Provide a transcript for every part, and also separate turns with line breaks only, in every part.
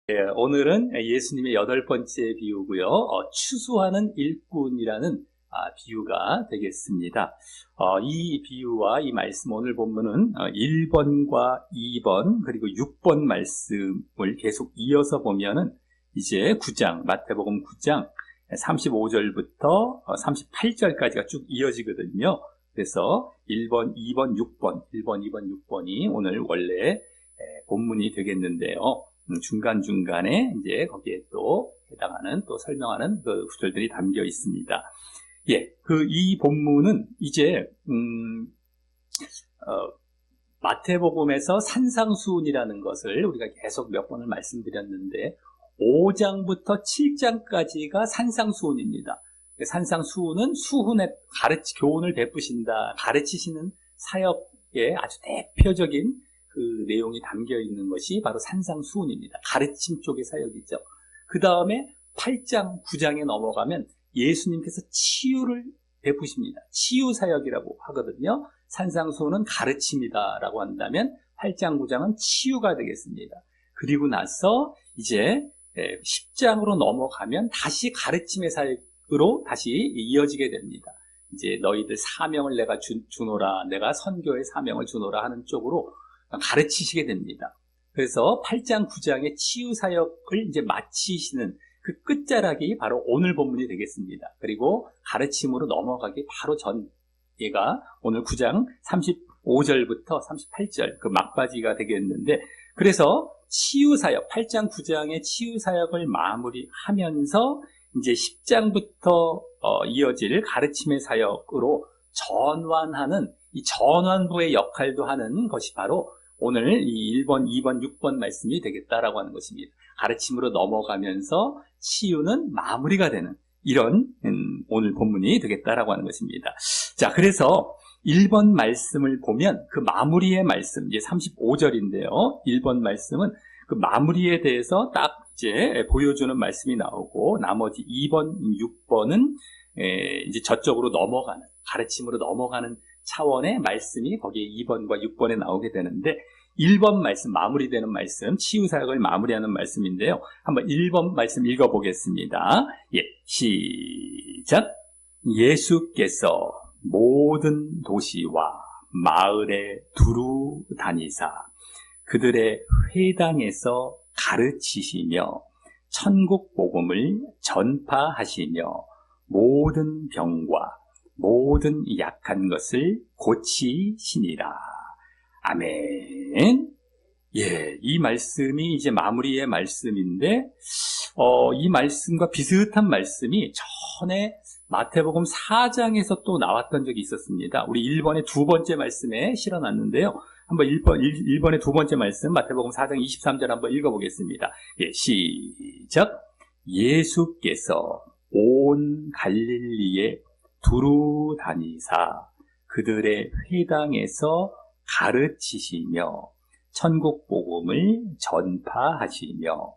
오늘은 예수님의 8번째 비유고요. 추수하는 일꾼이라는 비유가 되겠습니다. 이 비유와 이 말씀 오늘 본문은 1번과 2번 그리고 6번 말씀을 계속 이어서 보면은 이제 9장, 마태복음 9장 35절부터 38절까지가 쭉 이어지거든요. 그래서 1번, 2번, 6번, 1번, 2번, 6번이 오늘 원래 본문이 되겠는데요. 중간중간에 이제 거기에 또 해당하는 또 설명하는 그 구절들이 담겨 있습니다. 이 본문은 이제 마태복음에서 산상수훈이라는 것을 우리가 계속 몇 번을 말씀드렸는데 5장부터 7장까지가 산상수훈입니다. 산상수훈은 수훈의 교훈을 베푸신다, 가르치시는 사역의 아주 대표적인 그 내용이 담겨 있는 것이 바로 산상수훈입니다. 가르침 쪽의 사역이죠. 그 다음에 8장, 9장에 넘어가면 예수님께서 치유를 베푸십니다. 치유사역이라고 하거든요. 산상수훈은 가르침이다라고 한다면 8장, 9장은 치유가 되겠습니다. 그리고 나서 이제 10장으로 넘어가면 다시 가르침의 사역으로 다시 이어지게 됩니다. 이제 너희들 사명을 내가 주노라, 내가 선교의 사명을 주노라 하는 쪽으로 가르치시게 됩니다. 그래서 8장, 9장의 치유사역을 이제 마치시는 그 끝자락이 바로 오늘 본문이 되겠습니다. 그리고 가르침으로 넘어가기 바로 전, 얘가 오늘 9장 35절부터 38절 그 막바지가 되겠는데, 그래서 치유사역, 8장, 9장의 치유사역을 마무리하면서 이제 10장부터 이어질 가르침의 사역으로 전환하는 이 전환부의 역할도 하는 것이 바로 오늘 이 1번, 2번, 6번 말씀이 되겠다라고 하는 것입니다. 가르침으로 넘어가면서 치유는 마무리가 되는 이런 오늘 본문이 되겠다라고 하는 것입니다. 자, 그래서 1번 말씀을 보면 그 마무리의 말씀, 이제 35절인데요. 1번 말씀은 그 마무리에 대해서 딱 이제 보여주는 말씀이 나오고, 나머지 2번, 6번은 이제 저쪽으로 넘어가는, 가르침으로 넘어가는 차원의 말씀이 거기에 2번과 6번에 나오게 되는데, 1번 말씀, 마무리되는 말씀, 치유사역을 마무리하는 말씀인데요. 한번 1번 말씀 읽어보겠습니다. 시작. 예수께서 모든 도시와 마을에 두루 다니사 그들의 회당에서 가르치시며 천국 복음을 전파하시며 모든 병과 모든 약한 것을 고치시니라. 아멘. 이 말씀이 이제 마무리의 말씀인데, 이 말씀과 비슷한 말씀이 전에 마태복음 4장에서 또 나왔던 적이 있었습니다. 우리 1번의 두 번째 말씀에 실어놨는데요. 한번 1번의 두 번째 말씀, 마태복음 4장 23절 한번 읽어보겠습니다. 시작. 예수께서 온 갈릴리에 두루 다니사 그들의 회당에서 가르치시며 천국 복음을 전파하시며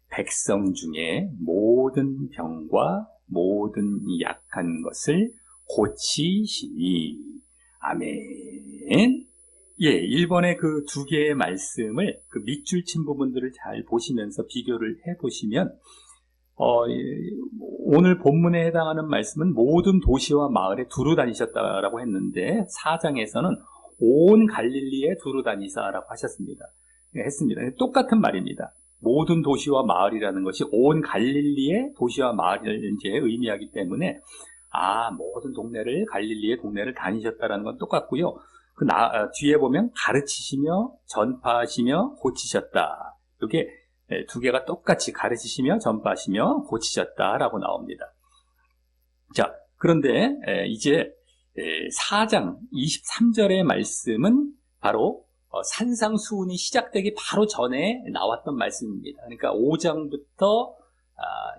백성 중에 모든 병과 모든 약한 것을 고치시니. 아멘. 1번의 그 두 개의 말씀을 그 밑줄 친 부분들을 잘 보시면서 비교를 해보시면 오늘 본문에 해당하는 말씀은 모든 도시와 마을에 두루 다니셨다라고 했는데 4장에서는 온 갈릴리에 두루 다니사라고 했습니다. 똑같은 말입니다. 모든 도시와 마을이라는 것이 온 갈릴리의 도시와 마을을 이제 의미하기 때문에 모든 동네를 갈릴리의 동네를 다니셨다라는 건 똑같고요. 뒤에 보면 가르치시며 전파하시며 고치셨다. 이게 두 개가 똑같이 가르치시며 전파하시며 고치셨다라고 나옵니다. 자, 그런데 이제 4장 23절의 말씀은 바로 산상수훈이 시작되기 바로 전에 나왔던 말씀입니다. 그러니까 5장부터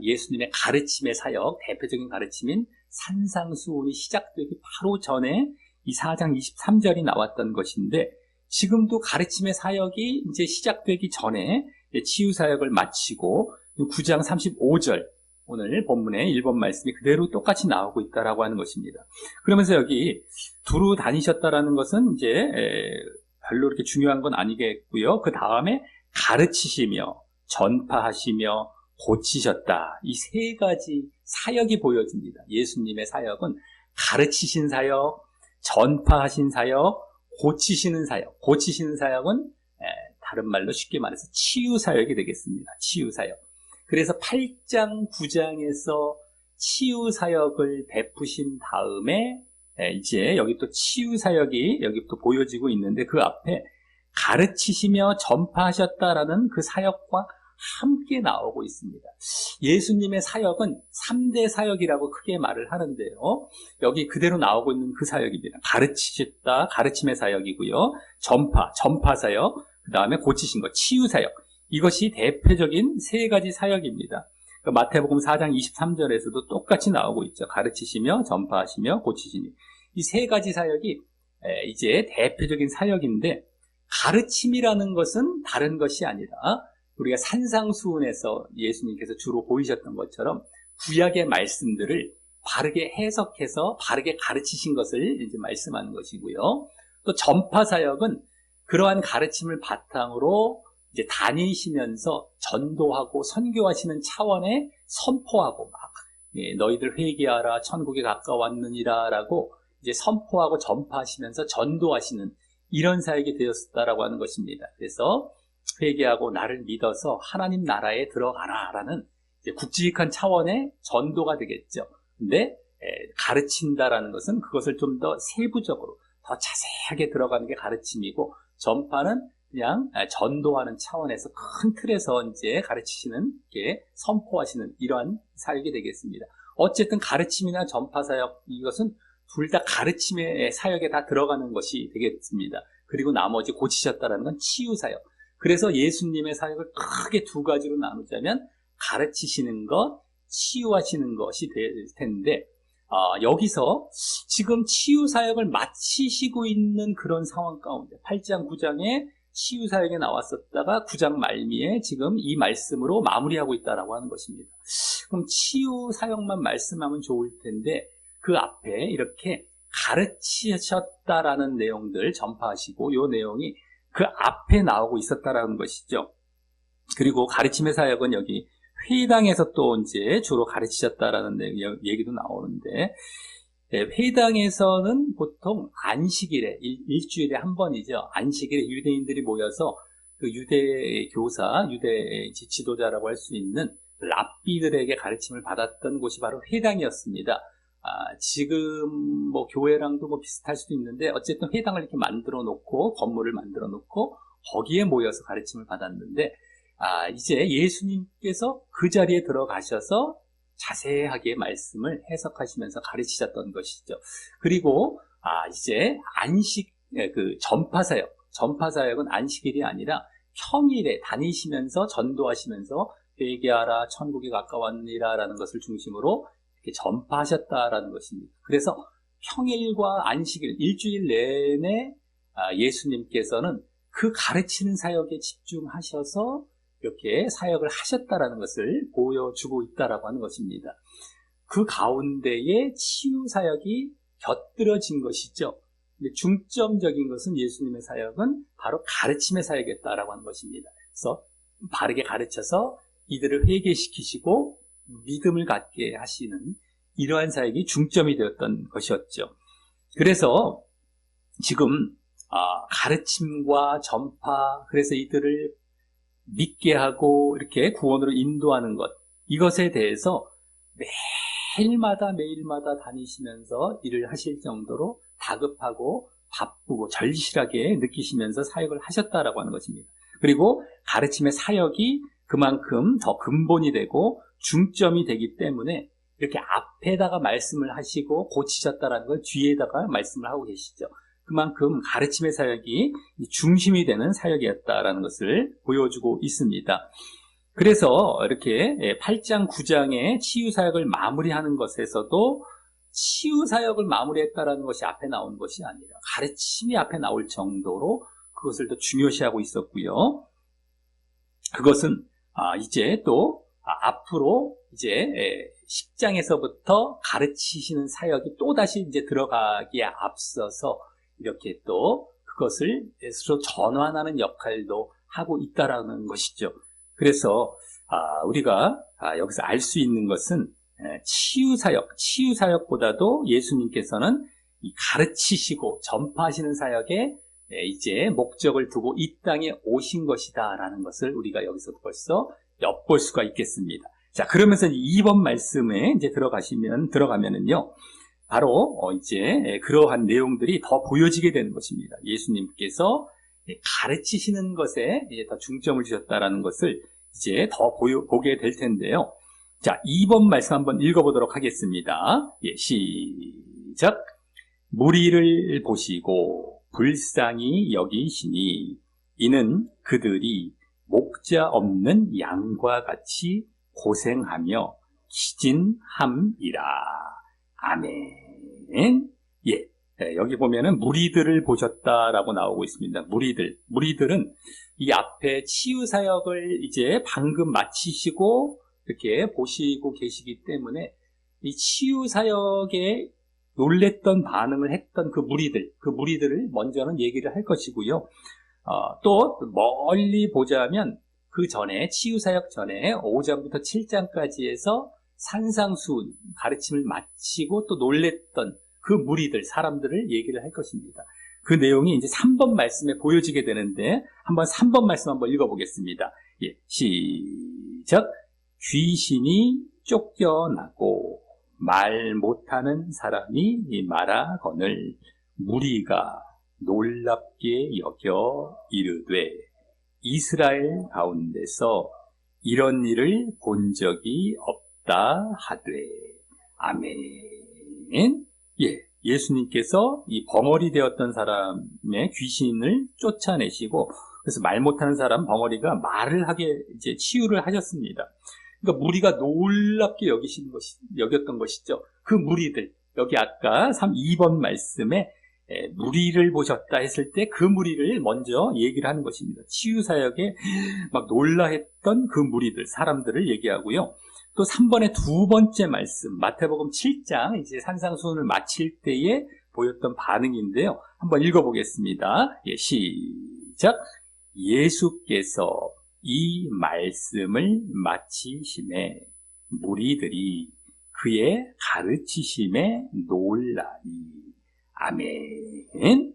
예수님의 가르침의 사역, 대표적인 가르침인 산상수훈이 시작되기 바로 전에 이 4장 23절이 나왔던 것인데, 지금도 가르침의 사역이 이제 시작되기 전에 치유사역을 마치고 9장 35절 오늘 본문의 1번 말씀이 그대로 똑같이 나오고 있다라고 하는 것입니다. 그러면서 여기 두루 다니셨다라는 것은 이제 별로 이렇게 중요한 건 아니겠고요. 그 다음에 가르치시며 전파하시며 고치셨다. 이 세 가지 사역이 보여집니다. 예수님의 사역은 가르치신 사역, 전파하신 사역, 고치시는 사역. 고치시는 사역은 다른 말로 쉽게 말해서 치유 사역이 되겠습니다. 치유 사역. 그래서 8장, 9장에서 치유 사역을 베푸신 다음에 이제 여기 또 치유 사역이 여기 또 보여지고 있는데 그 앞에 가르치시며 전파하셨다라는 그 사역과 함께 나오고 있습니다. 예수님의 사역은 3대 사역이라고 크게 말을 하는데요. 여기 그대로 나오고 있는 그 사역입니다. 가르치셨다, 가르침의 사역이고요. 전파 사역, 그 다음에 고치신 것, 치유 사역. 이것이 대표적인 세 가지 사역입니다. 마태복음 4장 23절에서도 똑같이 나오고 있죠. 가르치시며 전파하시며 고치시니. 이 세 가지 사역이 이제 대표적인 사역인데 가르침이라는 것은 다른 것이 아니라 우리가 산상수훈에서 예수님께서 주로 보이셨던 것처럼 구약의 말씀들을 바르게 해석해서 바르게 가르치신 것을 이제 말씀하는 것이고요. 또 전파 사역은 그러한 가르침을 바탕으로 이제 다니시면서 전도하고 선교하시는 차원의 선포하고 막 너희들 회개하라 천국에 가까웠느니라 라고 이제 선포하고 전파하시면서 전도하시는 이런 사역이 되었다라고 하는 것입니다. 그래서 회개하고 나를 믿어서 하나님 나라에 들어가라라는 이제 굵직한 차원의 전도가 되겠죠. 근데 가르친다라는 것은 그것을 좀 더 세부적으로 더 자세하게 들어가는 게 가르침이고 전파는 그냥 전도하는 차원에서 큰 틀에서 이제 가르치시는 게 선포하시는 이러한 사역이 되겠습니다. 어쨌든 가르침이나 전파 사역 이것은 둘 다 가르침의 사역에 다 들어가는 것이 되겠습니다. 그리고 나머지 고치셨다라는 건 치유 사역. 그래서 예수님의 사역을 크게 두 가지로 나누자면 가르치시는 것, 치유하시는 것이 될 텐데 여기서 지금 치유 사역을 마치시고 있는 그런 상황 가운데 8장, 9장에 치유 사역에 나왔었다가 9장 말미에 지금 이 말씀으로 마무리하고 있다라고 하는 것입니다. 그럼 치유 사역만 말씀하면 좋을 텐데 그 앞에 이렇게 가르치셨다라는 내용들 전파하시고 이 내용이 그 앞에 나오고 있었다라는 것이죠. 그리고 가르침의 사역은 여기 회당에서 또 이제 주로 가르치셨다라는 얘기도 나오는데 회당에서는 보통 안식일에 일주일에 한 번이죠. 안식일에 유대인들이 모여서 그 유대 교사, 유대 지도자라고 할 수 있는 랍비들에게 가르침을 받았던 곳이 바로 회당이었습니다. 지금 뭐 교회랑도 뭐 비슷할 수도 있는데 어쨌든 회당을 이렇게 만들어 놓고 건물을 만들어 놓고 거기에 모여서 가르침을 받았는데 이제 예수님께서 그 자리에 들어가셔서 자세하게 말씀을 해석하시면서 가르치셨던 것이죠. 그리고 이제 그 전파사역은 안식일이 아니라 평일에 다니시면서 전도하시면서 회개하라 천국이 가까웠느니라라는 것을 중심으로 이렇게 전파하셨다라는 것입니다. 그래서 평일과 안식일 일주일 내내 예수님께서는 그 가르치는 사역에 집중하셔서 이렇게 사역을 하셨다라는 것을 보여주고 있다라고 하는 것입니다. 그 가운데에 치유 사역이 곁들여진 것이죠. 근데 중점적인 것은 예수님의 사역은 바로 가르침의 사역이었다라고 하는 것입니다. 그래서 바르게 가르쳐서 이들을 회개시키시고 믿음을 갖게 하시는 이러한 사역이 중점이 되었던 것이었죠. 그래서 지금 가르침과 전파, 그래서 이들을 믿게 하고 이렇게 구원으로 인도하는 것, 이것에 대해서 매일마다 다니시면서 일을 하실 정도로 다급하고 바쁘고 절실하게 느끼시면서 사역을 하셨다라고 하는 것입니다. 그리고 가르침의 사역이 그만큼 더 근본이 되고 중점이 되기 때문에 이렇게 앞에다가 말씀을 하시고 고치셨다라는 걸 뒤에다가 말씀을 하고 계시죠. 그만큼 가르침의 사역이 중심이 되는 사역이었다라는 것을 보여주고 있습니다. 그래서 이렇게 8장, 9장의 치유 사역을 마무리하는 것에서도 치유 사역을 마무리했다라는 것이 앞에 나온 것이 아니라 가르침이 앞에 나올 정도로 그것을 더 중요시하고 있었고요. 그것은 이제 또 앞으로 이제 10장에서부터 가르치시는 사역이 또다시 이제 들어가기에 앞서서 이렇게 또 그것을 스스로 전환하는 역할도 하고 있다라는 것이죠. 그래서 우리가 여기서 알 수 있는 것은 치유사역보다도 예수님께서는 이 가르치시고 전파하시는 사역에 이제 목적을 두고 이 땅에 오신 것이다라는 것을 우리가 여기서 벌써 엿볼 수가 있겠습니다. 자, 그러면서 2번 말씀에 이제 들어가면은요, 바로 이제 그러한 내용들이 더 보여지게 되는 것입니다. 예수님께서 가르치시는 것에 더 중점을 주셨다라는 것을 이제 더 보게 될 텐데요. 자, 2번 말씀 한번 읽어보도록 하겠습니다. 시작. 무리를 보시고 불쌍히 여기시니 이는 그들이 목자 없는 양과 같이 고생하며 기진함이라. 아멘. 여기 보면은 무리들을 보셨다라고 나오고 있습니다. 무리들은 이 앞에 치유 사역을 이제 방금 마치시고 이렇게 보시고 계시기 때문에 이 치유 사역에 놀랬던 반응을 했던 그 무리들을 먼저는 얘기를 할 것이고요. 또 멀리 보자면 그 전에 치유 사역 전에 5장부터 7장까지 해서 산상수훈 가르침을 마치고 또 놀랬던 그 무리들, 사람들을 얘기를 할 것입니다. 그 내용이 이제 3번 말씀에 보여지게 되는데 한번 3번 말씀 한번 읽어보겠습니다. 시작. 귀신이 쫓겨나고 말 못하는 사람이 말하거늘 무리가 놀랍게 여겨 이르되 이스라엘 가운데서 이런 일을 본 적이 없다 하되. 아멘. 예수님께서 이 벙어리 되었던 사람의 귀신을 쫓아내시고 그래서 말 못하는 사람 벙어리가 말을 하게 이제 치유를 하셨습니다. 그러니까 무리가 놀랍게 여겼던 것이죠. 그 무리들, 여기 아까 2번 말씀에 무리를 보셨다 했을 때 그 무리를 먼저 얘기를 하는 것입니다. 치유사역에 막 놀라했던 그 무리들, 사람들을 얘기하고요. 또 3번의 두 번째 말씀, 마태복음 7장, 이제 산상수훈을 마칠 때에 보였던 반응인데요. 한번 읽어보겠습니다. 시작. 예수께서 이 말씀을 마치심에 무리들이 그의 가르치심에 놀라니. 아멘.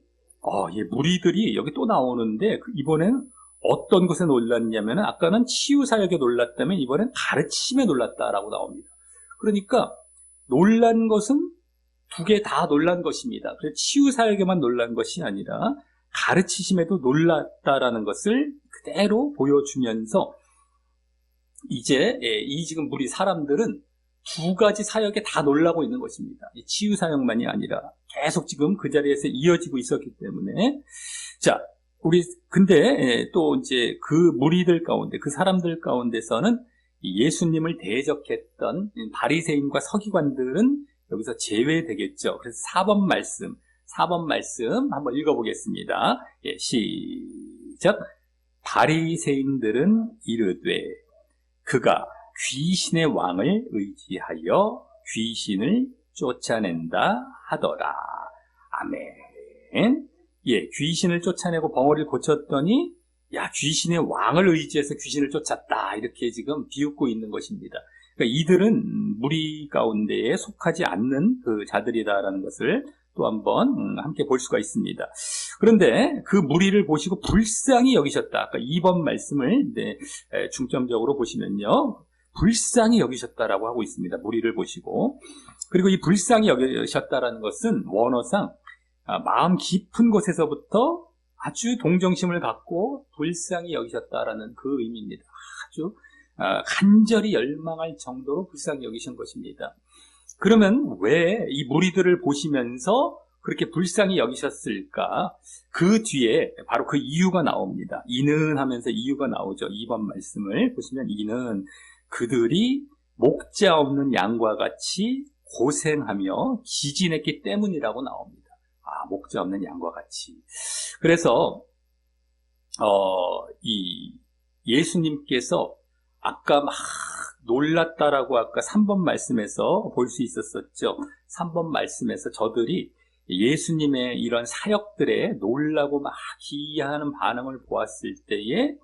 무리들이 여기 또 나오는데 이번에는 어떤 것에 놀랐냐면 아까는 치유사역에 놀랐다면 이번엔 가르치심에 놀랐다라고 나옵니다. 그러니까 놀란 것은 두 개 다 놀란 것입니다. 그래서 치유사역에만 놀란 것이 아니라 가르치심에도 놀랐다라는 것을 그대로 보여주면서 이제 이 지금 무리 사람들은 두 가지 사역에 다 놀라고 있는 것입니다. 치유사역만이 아니라 계속 지금 그 자리에서 이어지고 있었기 때문에. 자, 근데 또 이제 그 무리들 가운데, 그 사람들 가운데서는 예수님을 대적했던 바리새인과 서기관들은 여기서 제외되겠죠. 그래서 4번 말씀 한번 읽어보겠습니다. 시작. 바리새인들은 이르되 그가 귀신의 왕을 의지하여 귀신을 쫓아낸다 하더라. 아멘. 귀신을 쫓아내고 벙어리를 고쳤더니 귀신의 왕을 의지해서 귀신을 쫓았다, 이렇게 지금 비웃고 있는 것입니다. 그러니까 이들은 무리 가운데에 속하지 않는 그 자들이다라는 것을 또 한번 함께 볼 수가 있습니다. 그런데 그 무리를 보시고 불쌍히 여기셨다. 아까 2번 말씀을 중점적으로 보시면요, 불쌍히 여기셨다라고 하고 있습니다. 무리를 보시고. 그리고 이 불쌍히 여기셨다라는 것은 원어상 마음 깊은 곳에서부터 아주 동정심을 갖고 불쌍히 여기셨다라는 그 의미입니다. 아주 간절히 열망할 정도로 불쌍히 여기신 것입니다. 그러면 왜 이 무리들을 보시면서 그렇게 불쌍히 여기셨을까? 그 뒤에 바로 그 이유가 나옵니다. 이는 하면서 이유가 나오죠. 2번 말씀을 보시면 이는 그들이 목자 없는 양과 같이 고생하며 기진했기 때문이라고 나옵니다. 목자 없는 양과 같이. 그래서 이 예수님께서 아까 막 놀랐다라고 아까 3번 말씀에서 볼 수 있었었죠. 3번 말씀에서 저들이 예수님의 이런 사역들에 놀라고 막 기이하는 반응을 보았을 때에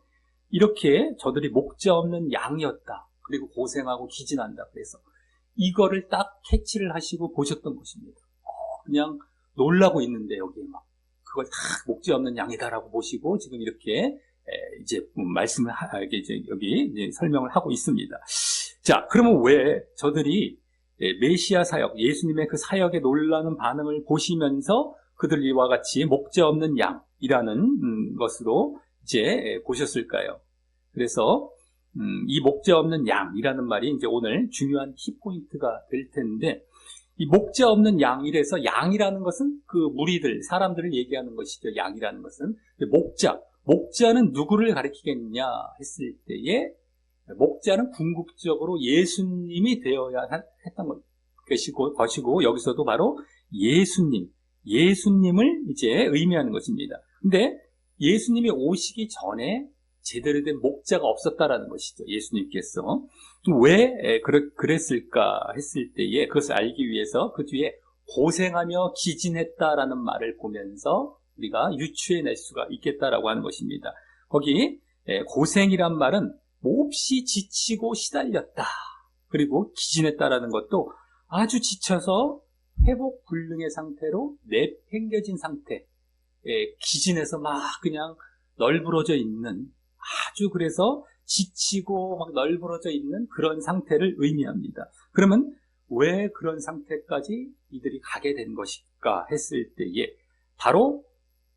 이렇게 저들이 목자 없는 양이었다. 그리고 고생하고 기진한다. 그래서 이거를 딱 캐치를 하시고 보셨던 것입니다. 그냥 놀라고 있는데 여기에 막 그걸 다 목자 없는 양이다라고 보시고 지금 이렇게 이제 말씀을 이제 여기 이제 설명을 하고 있습니다. 자, 그러면 왜 저들이 메시아 사역, 예수님의 그 사역에 놀라는 반응을 보시면서 그들 이와 같이 목자 없는 양이라는 것으로 이제 보셨을까요? 그래서 이 목자 없는 양이라는 말이 이제 오늘 중요한 키포인트가 될 텐데, 이 목자 없는 양, 이래서 양이라는 것은 그 무리들, 사람들을 얘기하는 것이죠. 양이라는 것은. 목자는 누구를 가리키겠느냐 했을 때에, 목자는 궁극적으로 예수님이 되어야 했던 것이고, 여기서도 바로 예수님을 이제 의미하는 것입니다. 근데 예수님이 오시기 전에 제대로 된 목자가 없었다라는 것이죠. 예수님께서. 왜 그랬을까 했을 때에 그것을 알기 위해서 그 뒤에 고생하며 기진했다라는 말을 보면서 우리가 유추해낼 수가 있겠다라고 하는 것입니다. 거기 고생이란 말은 몹시 지치고 시달렸다. 그리고 기진했다라는 것도 아주 지쳐서 회복 불능의 상태로 내팽겨진 상태, 기진해서 막 그냥 널브러져 있는, 아주 그래서 지치고 막 널브러져 있는 그런 상태를 의미합니다. 그러면 왜 그런 상태까지 이들이 가게 된 것일까 했을 때에 바로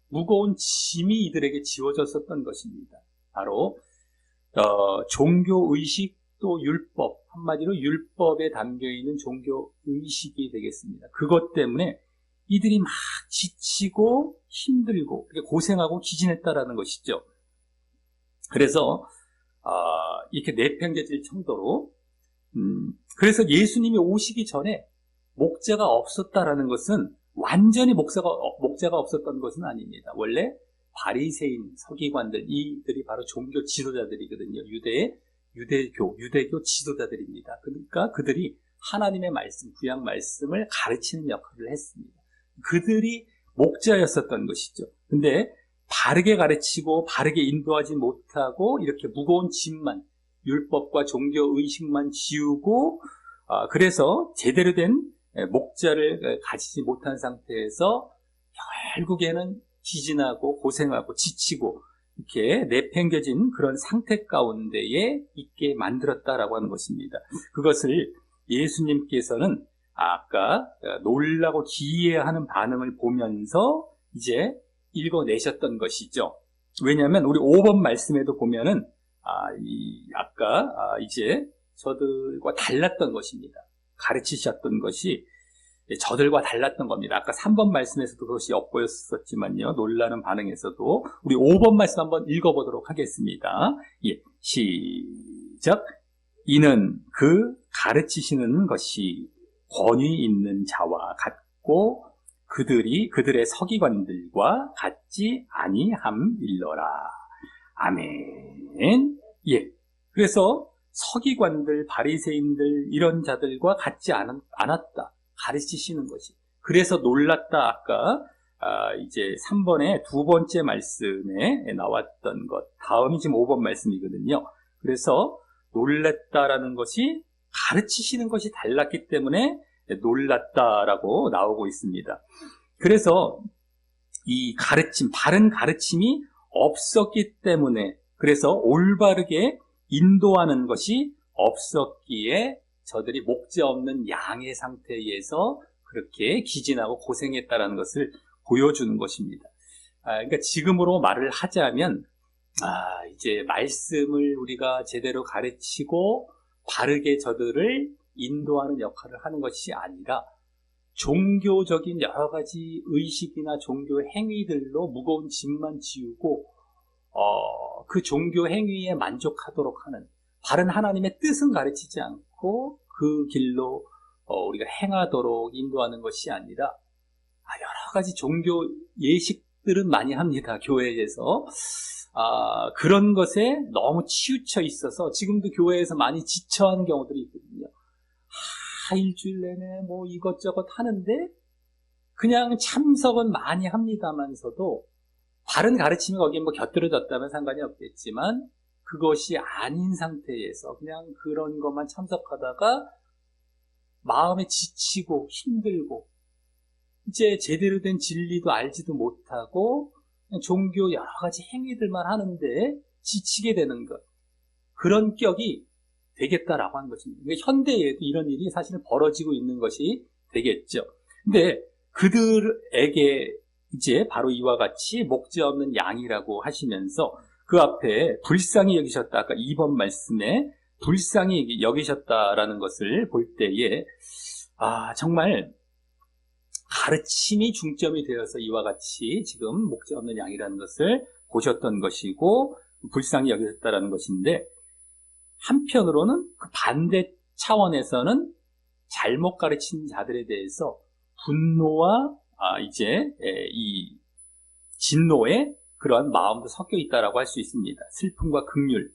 무거운 짐이 이들에게 지워졌었던 것입니다. 바로 종교의식 또 율법, 한마디로 율법에 담겨있는 종교의식이 되겠습니다. 그것 때문에 이들이 막 지치고 힘들고 고생하고 기진했다라는 것이죠. 그래서 이렇게 내팽개칠 정도로 그래서 예수님이 오시기 전에 목자가 없었다라는 것은 완전히 목자가 없었던 것은 아닙니다. 원래 바리새인, 서기관들, 이들이 바로 종교 지도자들이거든요. 유대교 지도자들입니다. 그러니까 그들이 하나님의 말씀, 구약 말씀을 가르치는 역할을 했습니다. 그들이 목자였었던 것이죠. 근데 바르게 가르치고 바르게 인도하지 못하고 이렇게 무거운 짐만, 율법과 종교의식만 지우고 그래서 제대로 된 목자를 가지지 못한 상태에서 결국에는 기진하고 고생하고 지치고 이렇게 내팽겨진 그런 상태 가운데에 있게 만들었다라고 하는 것입니다. 그것을 예수님께서는 아까 놀라고 기이해하는 반응을 보면서 이제 읽어내셨던 것이죠. 왜냐하면 우리 5번 말씀에도 보면은 이제 저들과 달랐던 것입니다. 가르치셨던 것이 저들과 달랐던 겁니다. 아까 3번 말씀에서도 그것이 엿보였었지만요. 놀라는 반응에서도 우리 5번 말씀 한번 읽어보도록 하겠습니다. 예, 시작. 이는 그 가르치시는 것이 권위 있는 자와 같고 그들의 서기관들과 같지 아니함일러라. 아멘. 예. 그래서 서기관들, 바리새인들 이런 자들과 같지 않았다. 가르치시는 것이. 그래서 놀랐다. 아까 이제 3번의 두 번째 말씀에 나왔던 것. 다음이 지금 5번 말씀이거든요. 그래서 놀랐다라는 것이 가르치시는 것이 달랐기 때문에 놀랐다라고 나오고 있습니다. 그래서 이 바른 가르침이 없었기 때문에, 그래서 올바르게 인도하는 것이 없었기에 저들이 목자 없는 양의 상태에서 그렇게 기진하고 고생했다라는 것을 보여주는 것입니다. 그러니까 지금으로 말을 하자면, 이제 말씀을 우리가 제대로 가르치고 바르게 저들을 인도하는 역할을 하는 것이 아니라 종교적인 여러 가지 의식이나 종교 행위들로 무거운 짐만 지우고 그 종교 행위에 만족하도록 하는, 바른 하나님의 뜻은 가르치지 않고 그 길로 우리가 행하도록 인도하는 것이 아니라 여러 가지 종교 예식들은 많이 합니다. 교회에서. 그런 것에 너무 치우쳐 있어서 지금도 교회에서 많이 지쳐하는 경우들이 있거든요. 일주일 내내 뭐 이것저것 하는데 그냥 참석은 많이 합니다만서도 바른 가르침이 거기에 뭐 곁들여졌다면 상관이 없겠지만 그것이 아닌 상태에서 그냥 그런 것만 참석하다가 마음에 지치고 힘들고 이제 제대로 된 진리도 알지도 못하고 그냥 종교 여러 가지 행위들만 하는데 지치게 되는 것, 그런 격이 되겠다라고 하는 것입니다. 그러니까 현대에도 이런 일이 사실 벌어지고 있는 것이 되겠죠. 근데 그들에게 이제 바로 이와 같이 목자 없는 양이라고 하시면서 그 앞에 불쌍히 여기셨다. 아까 2번 말씀에 불쌍히 여기셨다라는 것을 볼 때에 정말 가르침이 중점이 되어서 이와 같이 지금 목자 없는 양이라는 것을 보셨던 것이고 불쌍히 여기셨다라는 것인데, 한편으로는 그 반대 차원에서는 잘못 가르친 자들에 대해서 분노와 이제 이 진노의 그러한 마음도 섞여 있다라고 할 수 있습니다. 슬픔과 긍휼,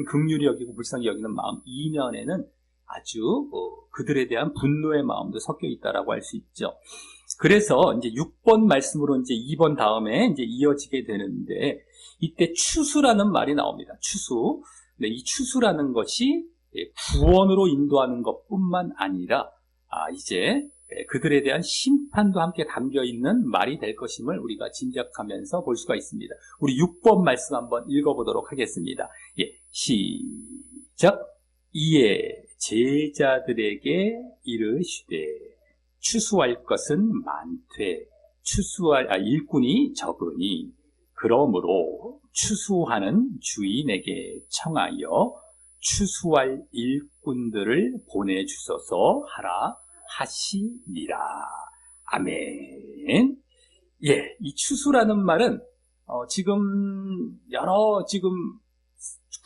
긍휼히 여기고 불쌍히 여기는 마음 이면에는 아주 그들에 대한 분노의 마음도 섞여 있다라고 할 수 있죠. 그래서 이제 6번 말씀으로 이제 2번 다음에 이제 이어지게 되는데, 이때 추수라는 말이 나옵니다. 추수. 네, 이 추수라는 것이 구원으로 인도하는 것뿐만 아니라 이제 그들에 대한 심판도 함께 담겨 있는 말이 될 것임을 우리가 짐작하면서 볼 수가 있습니다. 우리 6번 말씀 한번 읽어보도록 하겠습니다. 시작. 이에 제자들에게 이르시되 추수할 것은 많되 추수할 일꾼이 적으니 그러므로 추수하는 주인에게 청하여 추수할 일꾼들을 보내주소서 하라 하시니라. 아멘. 이 추수라는 말은 지금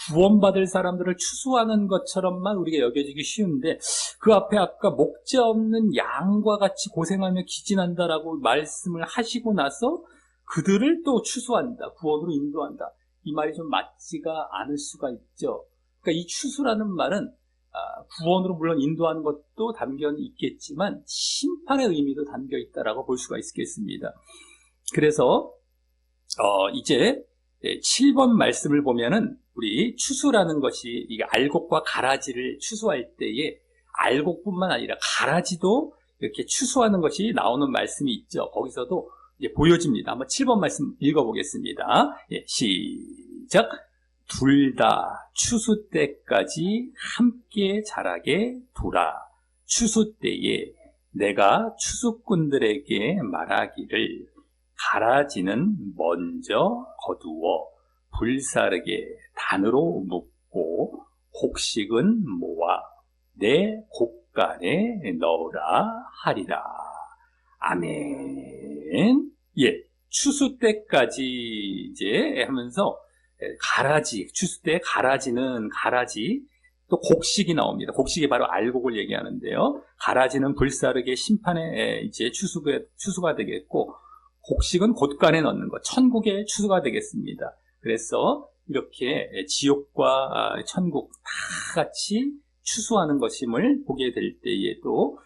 구원받을 사람들을 추수하는 것처럼만 우리가 여겨지기 쉬운데, 그 앞에 아까 목자 없는 양과 같이 고생하며 기진한다라고 말씀을 하시고 나서 그들을 또 추수한다, 구원으로 인도한다, 이 말이 좀 맞지가 않을 수가 있죠. 그러니까 이 추수라는 말은 구원으로 물론 인도하는 것도 담겨 있겠지만 심판의 의미도 담겨 있다라고 볼 수가 있겠습니다. 그래서 이제 7번 말씀을 보면은 우리 추수라는 것이 이게 알곡과 가라지를 추수할 때에 알곡뿐만 아니라 가라지도 이렇게 추수하는 것이 나오는 말씀이 있죠. 거기서도 이제 보여집니다. 한번 7번 말씀 읽어보겠습니다. 시작. 둘 다 추수 때까지 함께 자라게 두라. 추수 때에 내가 추수꾼들에게 말하기를 가라지는 먼저 거두어 불사르게 단으로 묶고 곡식은 모아 내 곡간에 넣으라 하리라. 아멘. 추수 때까지 이제 하면서 가라지, 추수 때 가라지는 가라지, 또 곡식이 나옵니다. 곡식이 바로 알곡을 얘기하는데요. 가라지는 불사르게 심판에 이제 추수가 되겠고, 곡식은 곳간에 넣는 것, 천국의 추수가 되겠습니다. 그래서 이렇게 지옥과 천국 다 같이 추수하는 것임을 보게 될 때에도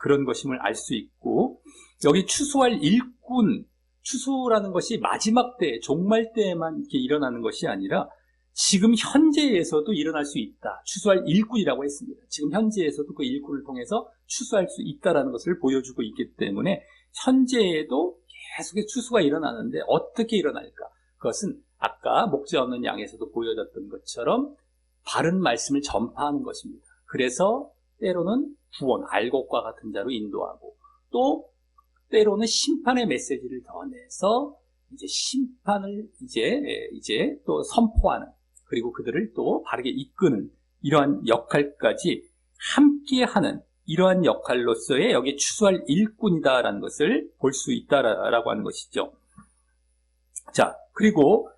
그런 것임을 알 수 있고, 여기 추수할 일꾼, 추수라는 것이 마지막 때, 종말 때에만 이렇게 일어나는 것이 아니라 지금 현재에서도 일어날 수 있다. 추수할 일꾼이라고 했습니다. 지금 현재에서도 그 일꾼을 통해서 추수할 수 있다는 것을 보여주고 있기 때문에 현재에도 계속해서 추수가 일어나는데 어떻게 일어날까? 그것은 아까 목자 없는 양에서도 보여졌던 것처럼 바른 말씀을 전파하는 것입니다. 그래서 때로는 구원, 알곡과 같은 자로 인도하고, 또 때로는 심판의 메시지를 더내서 이제 심판을 이제 또 선포하는, 그리고 그들을 또 바르게 이끄는 이러한 역할까지 함께하는 이러한 역할로서의 여기 추수할 일꾼이다라는 것을 볼 수 있다라고 하는 것이죠. 자, 그리고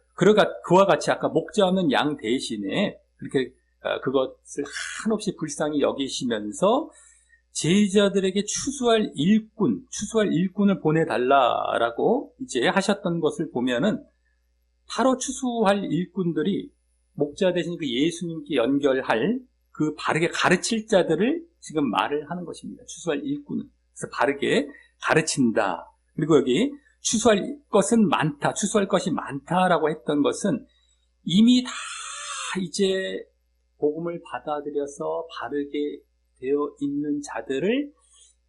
그와 같이 아까 목자 없는 양 대신에 그렇게 그것을 한없이 불쌍히 여기시면서 제자들에게 추수할 일꾼을 보내달라라고 이제 하셨던 것을 보면은, 바로 추수할 일꾼들이 목자 대신 그 예수님께 연결할 그 바르게 가르칠 자들을 지금 말을 하는 것입니다. 추수할 일꾼은. 그래서 바르게 가르친다. 그리고 여기 추수할 것은 많다, 추수할 것이 많다라고 했던 것은 이미 다 이제 복음을 받아들여서 바르게 되어 있는 자들을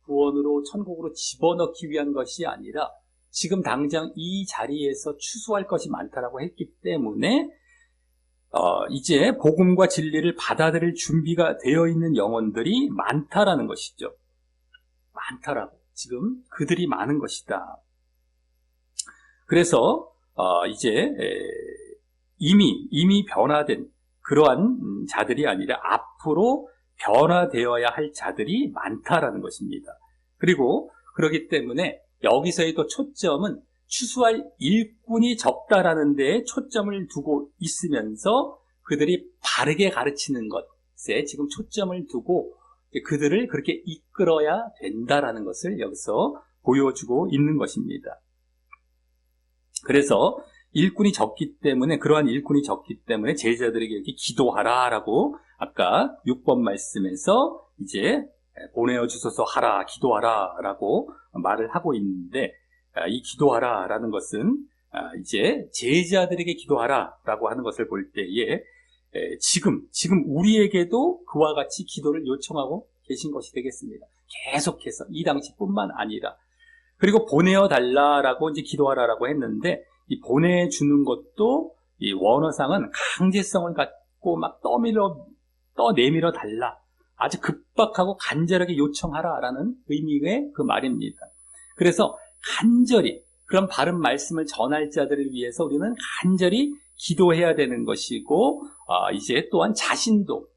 구원으로 천국으로 집어넣기 위한 것이 아니라 지금 당장 이 자리에서 추수할 것이 많다라고 했기 때문에 이제 복음과 진리를 받아들일 준비가 되어 있는 영혼들이 많다라는 것이죠. 많다라고. 지금 그들이 많은 것이다. 그래서 이제 이미 변화된 그러한 자들이 아니라 앞으로 변화되어야 할 자들이 많다라는 것입니다. 그리고 그렇기 때문에 여기서의 또 초점은 추수할 일꾼이 적다라는 데에 초점을 두고 있으면서 그들이 바르게 가르치는 것에 지금 초점을 두고 그들을 그렇게 이끌어야 된다라는 것을 여기서 보여주고 있는 것입니다. 그래서 일꾼이 적기 때문에, 그러한 일꾼이 적기 때문에 제자들에게 이렇게 기도하라라고 아까 6번 말씀에서 이제 보내어 주소서 하라, 기도하라라고 말을 하고 있는데, 이 기도하라라는 것은 이제 제자들에게 기도하라라고 하는 것을 볼 때에 지금 우리에게도 그와 같이 기도를 요청하고 계신 것이 되겠습니다. 계속해서 이 당시뿐만 아니라. 그리고 보내어 달라라고 이제 기도하라라고 했는데, 이 보내주는 것도 이 원어상은 강제성을 갖고 막 떠내밀어 달라, 아주 급박하고 간절하게 요청하라라는 의미의 그 말입니다. 그래서 간절히 그런 바른 말씀을 전할 자들을 위해서 우리는 간절히 기도해야 되는 것이고, 이제 또한 자신도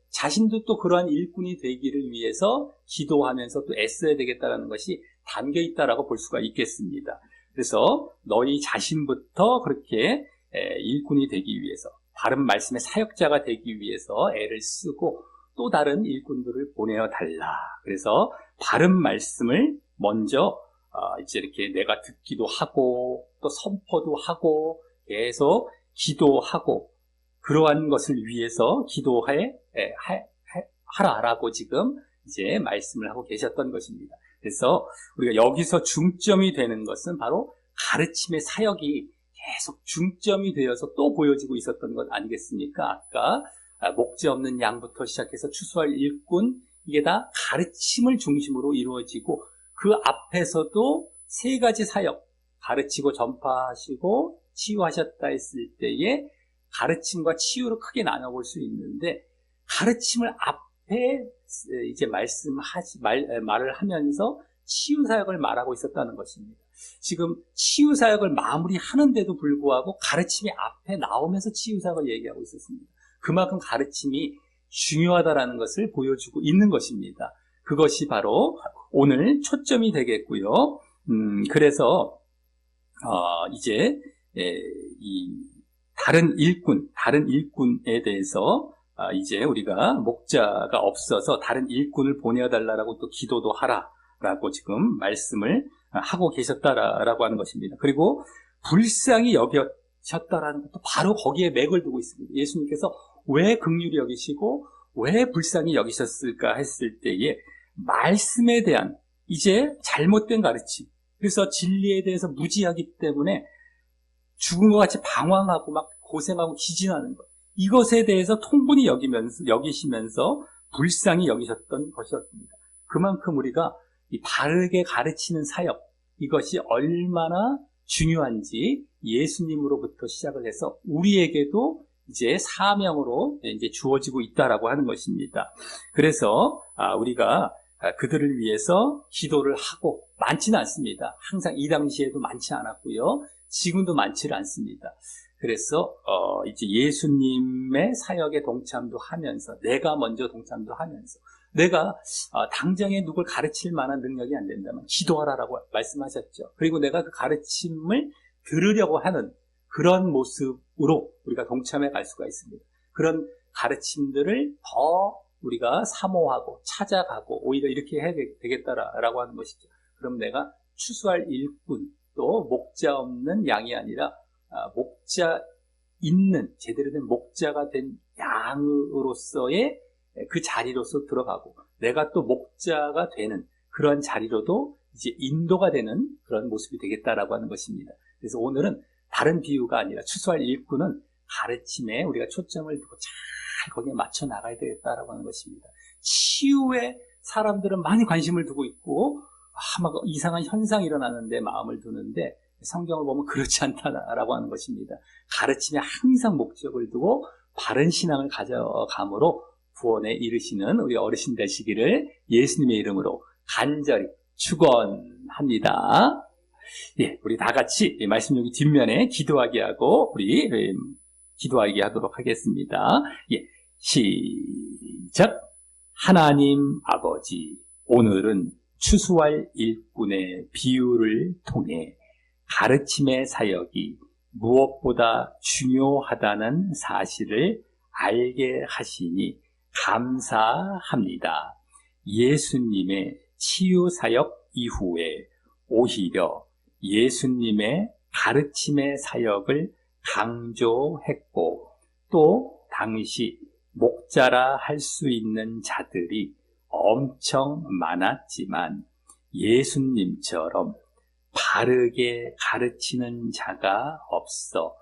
또 그러한 일꾼이 되기를 위해서 기도하면서 또 애써야 되겠다라는 것이 담겨 있다라고 볼 수가 있겠습니다. 그래서 너희 자신부터 그렇게 일꾼이 되기 위해서, 바른 말씀의 사역자가 되기 위해서 애를 쓰고 또 다른 일꾼들을 보내어 달라. 그래서 바른 말씀을 먼저 이제 이렇게 내가 듣기도 하고 또 선포도 하고 계속 기도하고 그러한 것을 위해서 하라라고 지금 이제 말씀을 하고 계셨던 것입니다. 그래서 우리가 여기서 중점이 되는 것은 바로 가르침의 사역이 계속 중점이 되어서 또 보여지고 있었던 것 아니겠습니까? 아까 목재 없는 양부터 시작해서 추수할 일꾼, 이게 다 가르침을 중심으로 이루어지고 그 앞에서도 세 가지 사역, 가르치고 전파하시고 치유하셨다 했을 때에 가르침과 치유로 크게 나눠볼 수 있는데, 가르침을 앞에 이제 말을 하면서 치유 사역을 말하고 있었다는 것입니다. 지금 치유 사역을 마무리하는데도 불구하고 가르침이 앞에 나오면서 치유 사역을 얘기하고 있었습니다. 그만큼 가르침이 중요하다라는 것을 보여주고 있는 것입니다. 그것이 바로 오늘 초점이 되겠고요. 그래서 이제 이 다른 일꾼에 대해서 이제 우리가 목자가 없어서 다른 일꾼을 보내어달라고 또 기도도 하라라고 지금 말씀을 하고 계셨다라고 하는 것입니다. 그리고 불쌍히 여기셨다라는 것도 바로 거기에 맥을 두고 있습니다. 예수님께서 왜 긍휼히 여기시고 왜 불쌍히 여기셨을까 했을 때에 말씀에 대한 이제 잘못된 가르침, 그래서 진리에 대해서 무지하기 때문에 죽은 것 같이 방황하고 막 고생하고 기진하는 것, 이것에 대해서 통분히 여기시면서 불쌍히 여기셨던 것이었습니다. 그만큼 우리가 이 바르게 가르치는 사역, 이것이 얼마나 중요한지 예수님으로부터 시작을 해서 우리에게도 이제 사명으로 이제 주어지고 있다라고 하는 것입니다. 그래서 우리가 그들을 위해서 기도를 하고, 많지는 않습니다. 항상 이 당시에도 많지 않았고요. 지금도 많지는 않습니다. 그래서 이제 예수님의 사역에 동참도 하면서, 내가 먼저 동참도 하면서, 내가 당장에 누굴 가르칠 만한 능력이 안 된다면 기도하라라고 말씀하셨죠. 그리고 내가 그 가르침을 들으려고 하는 그런 모습으로 우리가 동참해 갈 수가 있습니다. 그런 가르침들을 더 우리가 사모하고 찾아가고 오히려 이렇게 해야 되겠다라고 하는 것이죠. 그럼 내가 추수할 일꾼, 또 목자 없는 양이 아니라 목자 있는, 제대로 된 목자가 된 양으로서의 그 자리로서 들어가고, 내가 또 목자가 되는 그런 자리로도 이제 인도가 되는 그런 모습이 되겠다라고 하는 것입니다. 그래서 오늘은 다른 비유가 아니라 추수할 일꾼은 가르침에 우리가 초점을 두고 잘 거기에 맞춰 나가야 되겠다라고 하는 것입니다. 치유에 사람들은 많이 관심을 두고 있고 막 이상한 현상이 일어나는데 마음을 두는데 성경을 보면 그렇지 않다라고 하는 것입니다. 가르침에 항상 목적을 두고 바른 신앙을 가져감으로 구원에 이르시는 우리 어르신 되시기를 예수님의 이름으로 간절히 축원합니다. 예, 우리 다 같이 말씀 여기 뒷면에 기도하게 하고 우리 기도하게 하도록 하겠습니다. 예, 시작. 하나님 아버지, 오늘은 추수할 일꾼의 비유를 통해 가르침의 사역이 무엇보다 중요하다는 사실을 알게 하시니 감사합니다. 예수님의 치유사역 이후에 오히려 예수님의 가르침의 사역을 강조했고 또 당시 목자라 할 수 있는 자들이 엄청 많았지만 예수님처럼 바르게 가르치는 자가 없어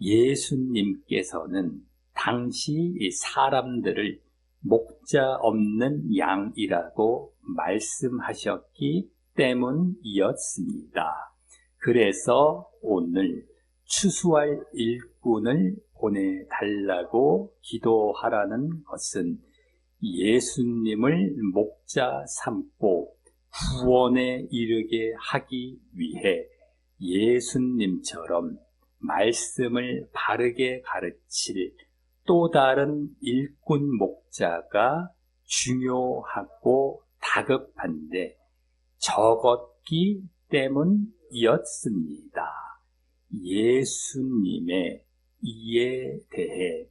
예수님께서는 당시 사람들을 목자 없는 양이라고 말씀하셨기 때문이었습니다. 그래서 오늘 추수할 일꾼을 보내달라고 기도하라는 것은 예수님을 목자 삼고 구원에 이르게 하기 위해 예수님처럼 말씀을 바르게 가르칠 또 다른 일꾼 목자가 중요하고 다급한데 적었기 때문이었습니다. 예수님의 이에 대해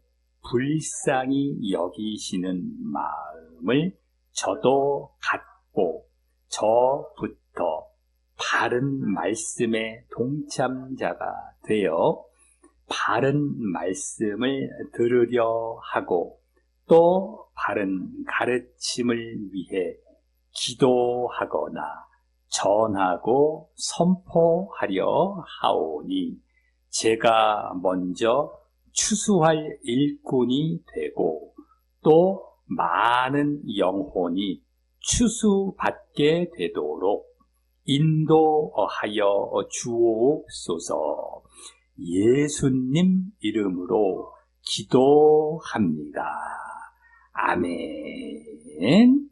불쌍히 여기시는 마음을 저도 갖고 저부터 바른 말씀의 동참자가 되어 바른 말씀을 들으려 하고 또 바른 가르침을 위해 기도하거나 전하고 선포하려 하오니 제가 먼저 추수할 일꾼이 되고 또 많은 영혼이 추수받게 되도록 인도하여 주옵소서. 예수님 이름으로 기도합니다. 아멘.